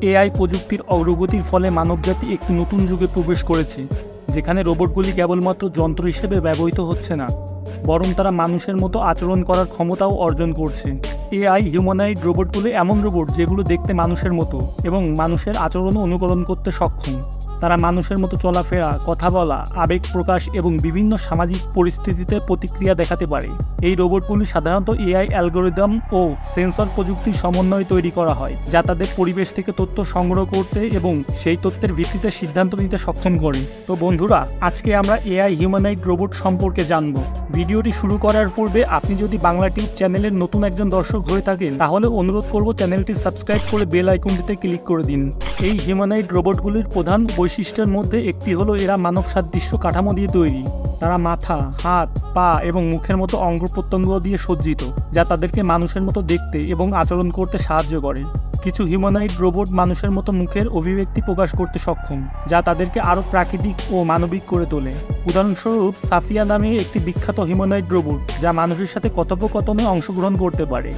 AI প্রযুক্তির অগ্রগতির ফলে মানবজাতি একটি নতুন যুগে প্রবেশ করেছে, যেখানে রোবটগুলি কেবলমাত্র যন্ত্র হিসেবে ব্যবহৃত হচ্ছে না, বরং তারা মানুষের মতো আচরণ করার ক্ষমতাও অর্জন করছে। এআই হিউম্যানয়েড রোবটগুলি এমন রোবট যেগুলো দেখতে মানুষের মতো এবং মানুষের আচরণ অনুকরণ করতে সক্ষম। তারা মানুষের মতো চলাফেরা, কথা বলা, আবেগ প্রকাশ এবং বিভিন্ন সামাজিক পরিস্থিতিতে প্রতিক্রিয়া দেখাতে পারে। এই রোবটগুলি সাধারণত এআই অ্যালগরিদম ও সেন্সর প্রযুক্তির সমন্বয়ে তৈরি করা হয়, যা তাদের পরিবেশ থেকে তথ্য সংগ্রহ করতে এবং সেই তথ্যের ভিত্তিতে সিদ্ধান্ত নিতে সক্ষম করে। তো বন্ধুরা, আজকে আমরা এআই হিউম্যানয়েড রোবট সম্পর্কে জানব। ভিডিওটি শুরু করার পূর্বে আপনি যদি বাংলা টিউব চ্যানেলের নতুন একজন দর্শক হয়ে থাকেন, তাহলে অনুরোধ করব চ্যানেলটি সাবস্ক্রাইব করে বেল আইকনটিতে ক্লিক করে দিন। এই হিউম্যানয়েড রোবটগুলির প্রধান বৈশিষ্ট্যের মধ্যে একটি হলো এরা মানব সাদৃশ্য কাঠামো দিয়ে তৈরি। তারা মাথা, হাত, পা এবং মুখের মতো অঙ্গ প্রত্যঙ্গ দিয়ে সজ্জিত, যা তাদেরকে মানুষের মতো দেখতে এবং আচরণ করতে সাহায্য করে। কিছু হিউম্যানয়েড রোবট মানুষের মতো মুখের অভিব্যক্তি প্রকাশ করতে সক্ষম, যা তাদেরকে আরও প্রাকৃতিক ও মানবিক করে তোলে। উদাহরণস্বরূপ, সাফিয়া নামে একটি বিখ্যাত হিউম্যানয়েড রোবট, যা মানুষের সাথে কথোপকথনে অংশগ্রহণ করতে পারে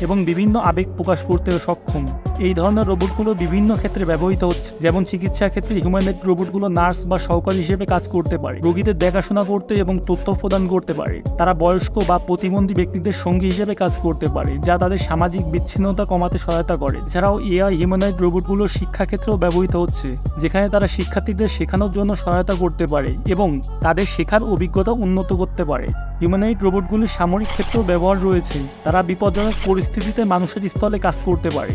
এবং বিভিন্ন আবেগ প্রকাশ করতে সক্ষম। এই ধরনের রোবটগুলো বিভিন্ন ক্ষেত্রে ব্যবহৃত হচ্ছে, যেমন চিকিৎসার ক্ষেত্রে হিউম্যানয়েড রোবটগুলো নার্স বা সহকারী হিসেবে কাজ করতে পারে, রোগীদের দেখাশোনা করতে এবং তথ্য প্রদান করতে পারে। তারা বয়স্ক বা প্রতিবন্ধী ব্যক্তিদের সঙ্গী হিসেবে কাজ করতে পারে, যা তাদের সামাজিক বিচ্ছিন্নতা কমাতে সহায়তা করে। এছাড়াও এআই হিউম্যানয়েড রোবটগুলো শিক্ষাক্ষেত্রেও ব্যবহৃত হচ্ছে, যেখানে তারা শিক্ষার্থীদের শেখানোর জন্য সহায়তা করতে পারে এবং তাদের শেখার অভিজ্ঞতা উন্নত করতে পারে। হিউম্যানয়েড রোবটগুলির সামরিক ক্ষেত্রেও ব্যবহার রয়েছে। তারা বিপজ্জনক পরিস্থিতিতে মানুষের স্থলে কাজ করতে পারে,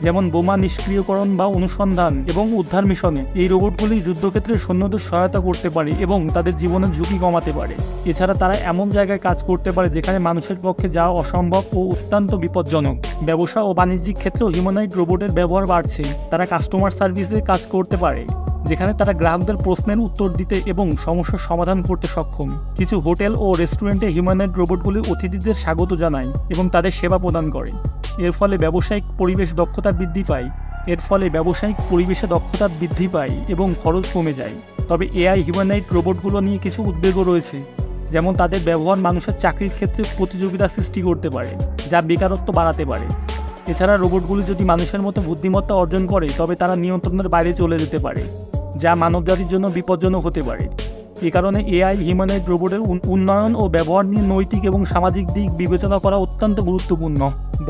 যেমন বোমা নিষ্ক্রিয়করণ বা অনুসন্ধান এবং উদ্ধার মিশনে। এই রোবটগুলি যুদ্ধক্ষেত্রে সৈন্যদের সহায়তা করতে পারে এবং তাদের জীবনের ঝুঁকি কমাতে পারে। এছাড়া তারা এমন জায়গায় কাজ করতে পারে যেখানে মানুষের পক্ষে যাওয়া অসম্ভব ও অত্যন্ত বিপজ্জনক। ব্যবসা ও বাণিজ্যিক ক্ষেত্রেও হিউম্যানয়েড রোবটের ব্যবহার বাড়ছে। তারা কাস্টমার সার্ভিসে কাজ করতে পারে, যেখানে তারা গ্রাহকদের প্রশ্নের উত্তর দিতে এবং সমস্যার সমাধান করতে সক্ষম। কিছু হোটেল ও রেস্টুরেন্টে হিউম্যানয়েড রোবটগুলি অতিথিদের স্বাগত জানায় এবং তাদের সেবা প্রদান করে। এর ফলে ব্যবসায়িক পরিবেশে দক্ষতা বৃদ্ধি পায় এবং খরচ কমে যায়। তবে এআই হিউম্যানয়েড রোবটগুলো নিয়ে কিছু উদ্বেগও রয়েছে, যেমন তাদের ব্যবহার মানুষের চাকরির ক্ষেত্রে প্রতিযোগিতা সৃষ্টি করতে পারে, যা বেকারত্ব বাড়াতে পারে। এছাড়া রোবটগুলি যদি মানুষের মতো বুদ্ধিমত্তা অর্জন করে, তবে তারা নিয়ন্ত্রণের বাইরে চলে যেতে পারে, যা মানবজাতির জন্য বিপজ্জনক হতে পারে। এ কারণে এআই হিউম্যানয়েড রোবটের উন্নয়ন ও ব্যবহার নিয়ে নৈতিক এবং সামাজিক দিক বিবেচনা করা অত্যন্ত গুরুত্বপূর্ণ।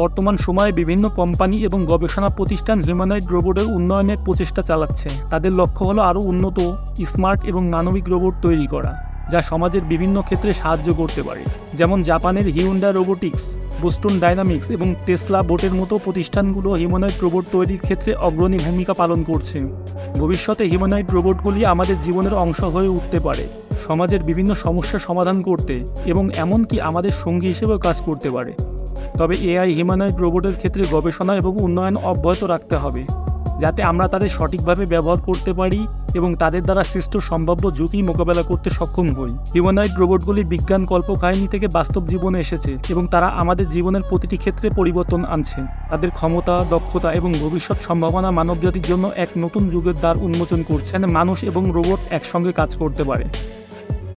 বর্তমান সময়ে বিভিন্ন কোম্পানি এবং গবেষণা প্রতিষ্ঠান হিউম্যানয়েড রোবটের উন্নয়নের প্রচেষ্টা চালাচ্ছে। তাদের লক্ষ্য হলো আরও উন্নত, স্মার্ট এবং মানবিক রোবট তৈরি করা, যা সমাজের বিভিন্ন ক্ষেত্রে সাহায্য করতে পারে। যেমন জাপানের হিউন্ডা রোবোটিক্স, বোস্টন ডাইনামিক্স এবং টেসলা বোটের মতো প্রতিষ্ঠানগুলো হিউম্যানয়েড রোবট তৈরির ক্ষেত্রে অগ্রণী ভূমিকা পালন করছে। ভবিষ্যতে হিউম্যানয়েড রোবটগুলি আমাদের জীবনের অংশ হয়ে উঠতে পারে, সমাজের বিভিন্ন সমস্যার সমাধান করতে এবং এমনকি আমাদের সঙ্গী হিসেবেও কাজ করতে পারে। তবে এআই হিউম্যানয়েড রোবটের ক্ষেত্রে গবেষণা এবং উন্নয়ন অব্যাহত রাখতে হবে, যাতে আমরা তাদের সঠিকভাবে ব্যবহার করতে পারি এবং তাদের দ্বারা সৃষ্ট সম্ভাব্য ঝুঁকি মোকাবেলা করতে সক্ষম হই। হিউম্যানয়েড রোবটগুলি বিজ্ঞান কল্পকাহিনী থেকে বাস্তব জীবনে এসেছে এবং তারা আমাদের জীবনের প্রতিটি ক্ষেত্রে পরিবর্তন আনছে। তাদের ক্ষমতা, দক্ষতা এবং ভবিষ্যৎ সম্ভাবনা মানবজাতির জন্য এক নতুন যুগের দ্বার উন্মোচন করছে, মানুষ এবং রোবট একসঙ্গে কাজ করতে পারে।